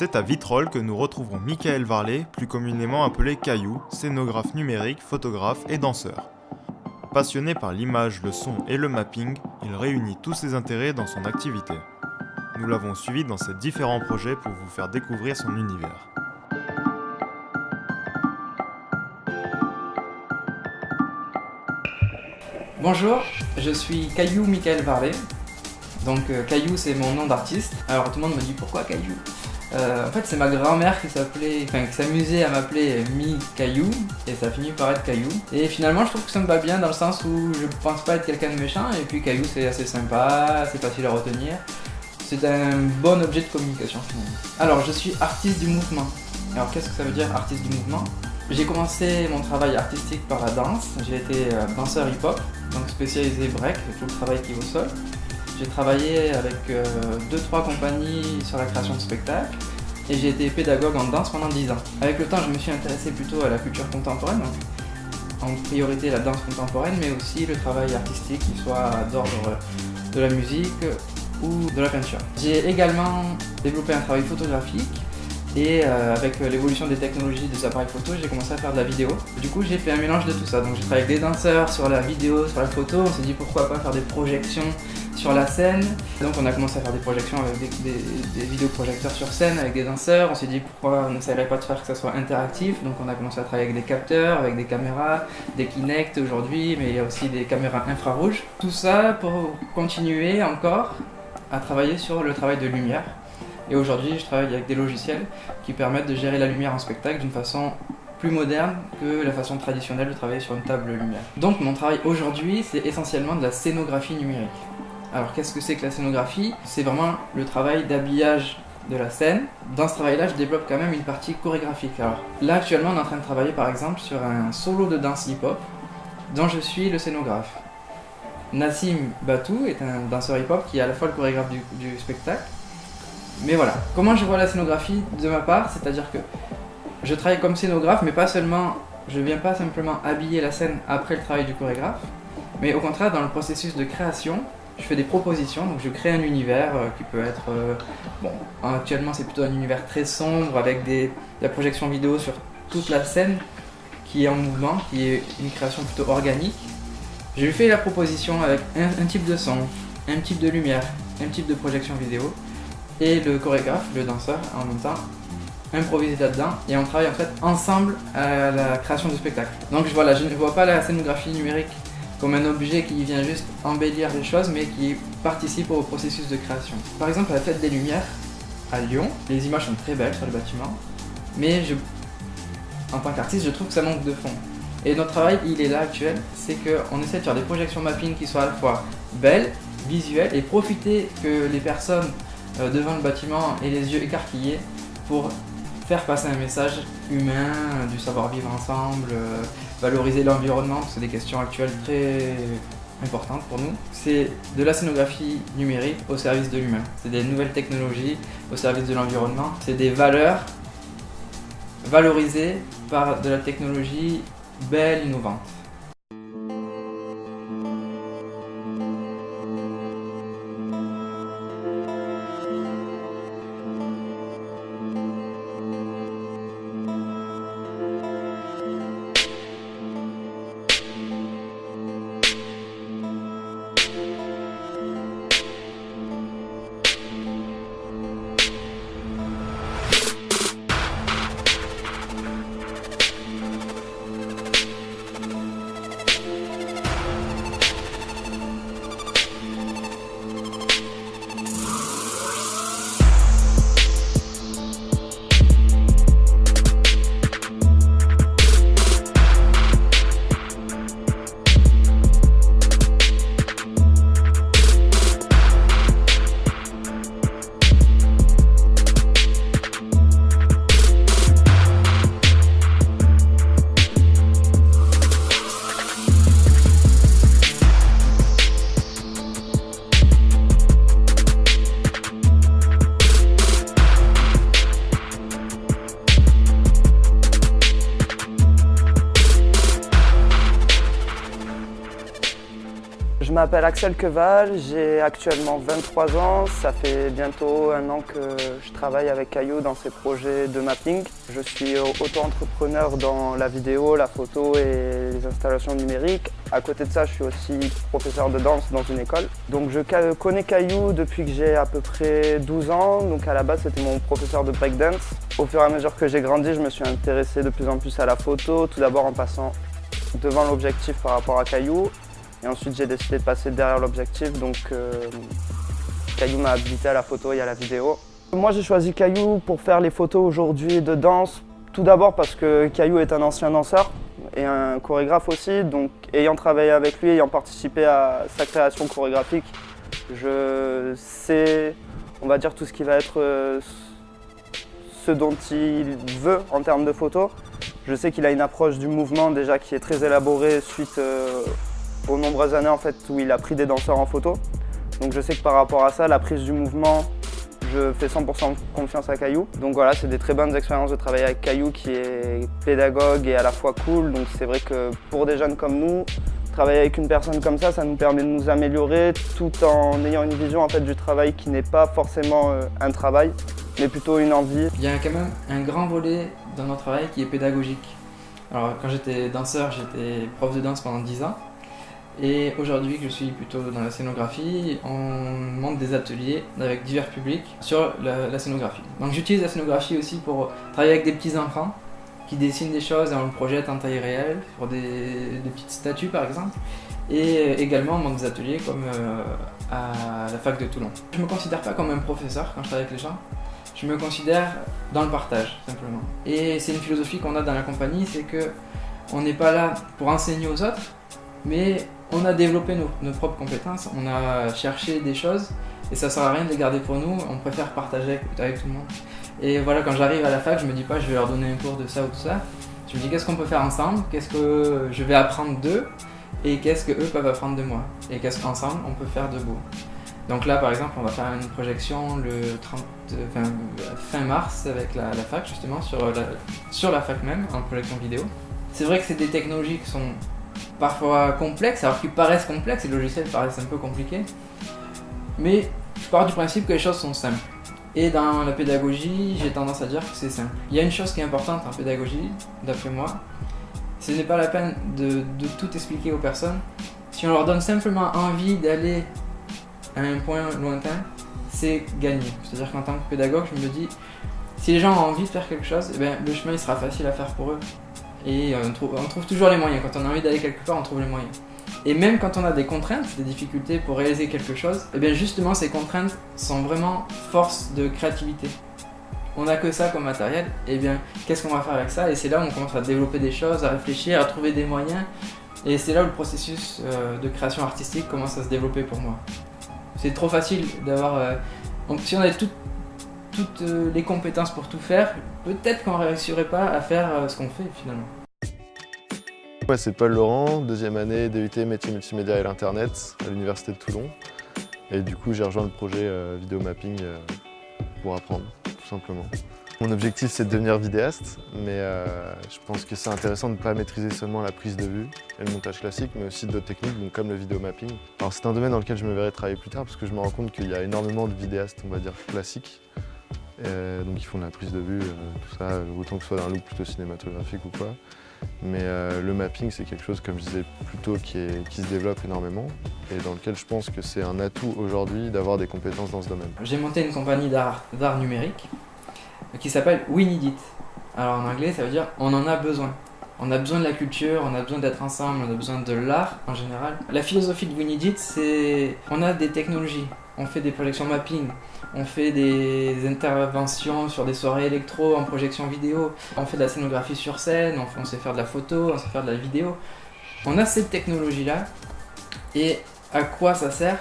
C'est à Vitrolles que nous retrouverons Michael Varlet, plus communément appelé Caillou, scénographe numérique, photographe et danseur. Passionné par l'image, le son et le mapping, il réunit tous ses intérêts dans son activité. Nous l'avons suivi dans ses différents projets pour vous faire découvrir son univers. Bonjour, je suis Caillou Michael Varlet. Donc Caillou, c'est mon nom d'artiste. Alors tout le monde me dit pourquoi Caillou. En fait, c'est ma grand-mère qui s'amusait à m'appeler Caillou et ça a fini par être Caillou. Et finalement, je trouve que ça me va bien dans le sens où je pense pas être quelqu'un de méchant et puis Caillou, c'est assez sympa, c'est facile à retenir. C'est un bon objet de communication finalement. Alors, je suis artiste du mouvement. Alors, qu'est-ce que ça veut dire artiste du mouvement ? J'ai commencé mon travail artistique par la danse. J'ai été danseur hip-hop, donc spécialisé break, tout le travail qui est au sol. J'ai travaillé avec 2-3 compagnies sur la création de spectacles et j'ai été pédagogue en danse pendant 10 ans. Avec le temps, je me suis intéressé plutôt à la culture contemporaine, donc en priorité la danse contemporaine, mais aussi le travail artistique, qui soit d'ordre de la musique ou de la peinture. J'ai également développé un travail photographique et avec l'évolution des technologies des appareils photo, j'ai commencé à faire de la vidéo. Du coup, j'ai fait un mélange de tout ça. Donc j'ai travaillé avec des danseurs sur la vidéo, sur la photo. On s'est dit pourquoi pas faire des projections sur la scène. Donc on a commencé à faire des projections avec des vidéoprojecteurs sur scène avec des danseurs. On s'est dit pourquoi on n'essayerait pas de faire que ça soit interactif. Donc on a commencé à travailler avec des capteurs, avec des caméras, des Kinect aujourd'hui, mais il y a aussi des caméras infrarouges. Tout ça pour continuer encore à travailler sur le travail de lumière. Et aujourd'hui, je travaille avec des logiciels qui permettent de gérer la lumière en spectacle d'une façon plus moderne que la façon traditionnelle de travailler sur une table lumière. Donc mon travail aujourd'hui, c'est essentiellement de la scénographie numérique. Alors qu'est-ce que c'est que la scénographie ? C'est vraiment le travail d'habillage de la scène. Dans ce travail-là, je développe quand même une partie chorégraphique. Alors là, actuellement, on est en train de travailler par exemple sur un solo de danse hip-hop dont je suis le scénographe. Nassim Batou est un danseur hip-hop qui est à la fois le chorégraphe du spectacle. Mais voilà, comment je vois la scénographie de ma part, c'est-à-dire que je travaille comme scénographe, mais pas seulement, je viens pas simplement habiller la scène après le travail du chorégraphe, mais au contraire, dans le processus de création, je fais des propositions, donc je crée un univers qui peut être, actuellement c'est plutôt un univers très sombre avec de la projection vidéo sur toute la scène qui est en mouvement, qui est une création plutôt organique. Je lui fais la proposition avec un type de son, un type de lumière, un type de projection vidéo. Et le chorégraphe, le danseur, en même temps, improvise là-dedans et on travaille en fait ensemble à la création du spectacle. Donc voilà, je ne vois pas la scénographie numérique comme un objet qui vient juste embellir les choses, mais qui participe au processus de création. Par exemple, à la Fête des Lumières à Lyon, les images sont très belles sur le bâtiment, mais en tant qu'artiste, je trouve que ça manque de fond. Et notre travail, il est là actuel, c'est qu'on essaie de faire des projections mapping qui soient à la fois belles, visuelles, et profiter que les personnes devant le bâtiment et les yeux écarquillés pour faire passer un message humain, du savoir-vivre ensemble, valoriser l'environnement, c'est des questions actuelles très importantes pour nous. C'est de la scénographie numérique au service de l'humain. C'est des nouvelles technologies au service de l'environnement. C'est des valeurs valorisées par de la technologie belle, innovante. m'appelle Axel Queval, j'ai actuellement 23 ans. Ça fait bientôt 1 an que je travaille avec Caillou dans ses projets de mapping. Je suis auto-entrepreneur dans la vidéo, la photo et les installations numériques. À côté de ça, je suis aussi professeur de danse dans une école. Donc je connais Caillou depuis que j'ai à peu près 12 ans. Donc à la base, c'était mon professeur de breakdance. Au fur et à mesure que j'ai grandi, je me suis intéressé de plus en plus à la photo, tout d'abord en passant devant l'objectif par rapport à Caillou. Et ensuite, j'ai décidé de passer derrière l'objectif, donc Caillou m'a habilité à la photo et à la vidéo. Moi, j'ai choisi Caillou pour faire les photos aujourd'hui de danse. Tout d'abord parce que Caillou est un ancien danseur et un chorégraphe aussi. Donc, ayant travaillé avec lui, ayant participé à sa création chorégraphique, je sais, on va dire, tout ce qui va être ce dont il veut en termes de photos. Je sais qu'il a une approche du mouvement déjà qui est très élaborée suite aux nombreuses années en fait, où il a pris des danseurs en photo. Donc je sais que par rapport à ça, la prise du mouvement, je fais 100% confiance à Caillou. Donc voilà, c'est des très bonnes expériences de travailler avec Caillou qui est pédagogue et à la fois cool. Donc c'est vrai que pour des jeunes comme nous, travailler avec une personne comme ça nous permet de nous améliorer tout en ayant une vision en fait, du travail qui n'est pas forcément un travail, mais plutôt une envie. Il y a quand même un grand volet dans notre travail qui est pédagogique. Alors quand j'étais danseur, j'étais prof de danse pendant 10 ans. Et aujourd'hui que je suis plutôt dans la scénographie, on monte des ateliers avec divers publics sur la scénographie. Donc j'utilise la scénographie aussi pour travailler avec des petits enfants qui dessinent des choses et on le projette en taille réelle sur des petites statues par exemple. Et également on monte des ateliers comme à la fac de Toulon. Je ne me considère pas comme un professeur quand je travaille avec les gens. Je me considère dans le partage simplement. Et c'est une philosophie qu'on a dans la compagnie, c'est que on n'est pas là pour enseigner aux autres, mais on a développé nos propres compétences, on a cherché des choses et ça sert à rien de les garder pour nous, on préfère partager avec tout le monde. Et voilà, quand j'arrive à la fac, je me dis pas je vais leur donner un cours de ça ou de ça, je me dis qu'est-ce qu'on peut faire ensemble, qu'est-ce que je vais apprendre d'eux et qu'est-ce qu'eux peuvent apprendre de moi et qu'est-ce qu'ensemble on peut faire de beau. Donc là par exemple on va faire une projection le fin mars avec la fac justement sur la fac même en projection vidéo. C'est vrai que c'est des technologies qui sont parfois complexes, alors qu'ils paraissent complexes, les logiciels paraissent un peu compliqués, mais je pars du principe que les choses sont simples. Et dans la pédagogie, j'ai tendance à dire que c'est simple. Il y a une chose qui est importante en pédagogie, d'après moi, ce n'est pas la peine de tout expliquer aux personnes. Si on leur donne simplement envie d'aller à un point lointain, c'est gagné. C'est-à-dire qu'en tant que pédagogue, je me dis, si les gens ont envie de faire quelque chose, eh bien, le chemin il sera facile à faire pour eux. Et on trouve toujours les moyens. Quand on a envie d'aller quelque part, on trouve les moyens. Et même quand on a des contraintes, des difficultés pour réaliser quelque chose, et bien justement ces contraintes sont vraiment force de créativité. On n'a que ça comme matériel, et bien qu'est-ce qu'on va faire avec ça? Et c'est là où on commence à développer des choses, à réfléchir, à trouver des moyens. Et c'est là où le processus de création artistique commence à se développer pour moi. C'est trop facile d'avoir... si on avait toutes les compétences pour tout faire, peut-être qu'on ne réussirait pas à faire ce qu'on fait finalement. Moi c'est Paul Laurent, deuxième année DUT métier multimédia et l'internet à l'université de Toulon. Et du coup j'ai rejoint le projet vidéo mapping pour apprendre, tout simplement. Mon objectif c'est de devenir vidéaste, mais je pense que c'est intéressant de ne pas maîtriser seulement la prise de vue et le montage classique, mais aussi d'autres techniques, donc comme le vidéo mapping. Alors c'est un domaine dans lequel je me verrai travailler plus tard, parce que je me rends compte qu'il y a énormément de vidéastes, on va dire, classiques. Donc ils font de la prise de vue, tout ça, autant que ce soit d'un look plutôt cinématographique ou quoi. Mais le mapping c'est quelque chose, comme je disais plus tôt, qui se développe énormément et dans lequel je pense que c'est un atout aujourd'hui d'avoir des compétences dans ce domaine. J'ai monté une compagnie d'art numérique qui s'appelle We Need It. Alors en anglais ça veut dire on en a besoin. On a besoin de la culture, on a besoin d'être ensemble, on a besoin de l'art en général. La philosophie de We Need It, c'est on a des technologies, on fait des projections mapping, on fait des interventions sur des soirées électro en projection vidéo, on fait de la scénographie sur scène, on sait faire de la photo, on sait faire de la vidéo. On a cette technologie-là et à quoi ça sert?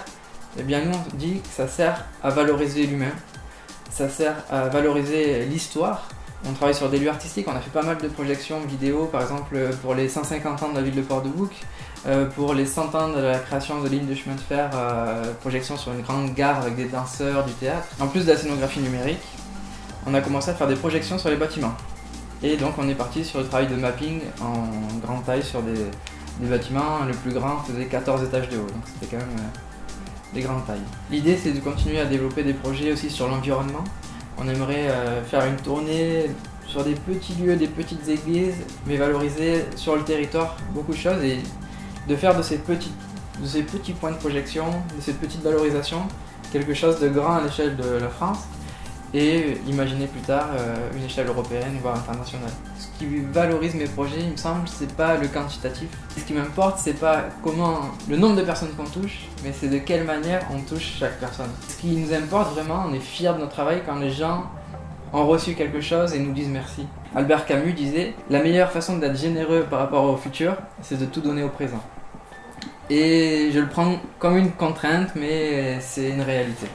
Eh bien nous on dit que ça sert à valoriser l'humain, ça sert à valoriser l'histoire. On travaille sur des lieux artistiques, on a fait pas mal de projections vidéo, par exemple pour les 150 ans de la ville de Port-de-Bouc, pour les 100 ans de la création de lignes de chemin de fer, projection sur une grande gare avec des danseurs, du théâtre. En plus de la scénographie numérique, on a commencé à faire des projections sur les bâtiments. Et donc on est parti sur le travail de mapping en grande taille sur Les bâtiments, le plus grand faisait 14 étages de haut, donc c'était quand même des grandes tailles. L'idée c'est de continuer à développer des projets aussi sur l'environnement. On aimerait faire une tournée sur des petits lieux, des petites églises, mais valoriser sur le territoire beaucoup de choses et de faire de ces petits points de projection, de cette petite valorisation, quelque chose de grand à l'échelle de la France et imaginer plus tard une échelle européenne, voire internationale. Ce qui valorise mes projets, il me semble, c'est pas le quantitatif. Ce qui m'importe, c'est pas le nombre de personnes qu'on touche, mais c'est de quelle manière on touche chaque personne. Ce qui nous importe vraiment, on est fiers de notre travail quand les gens ont reçu quelque chose et nous disent merci. Albert Camus disait « La meilleure façon d'être généreux par rapport au futur, c'est de tout donner au présent ». Et je le prends comme une contrainte, mais c'est une réalité.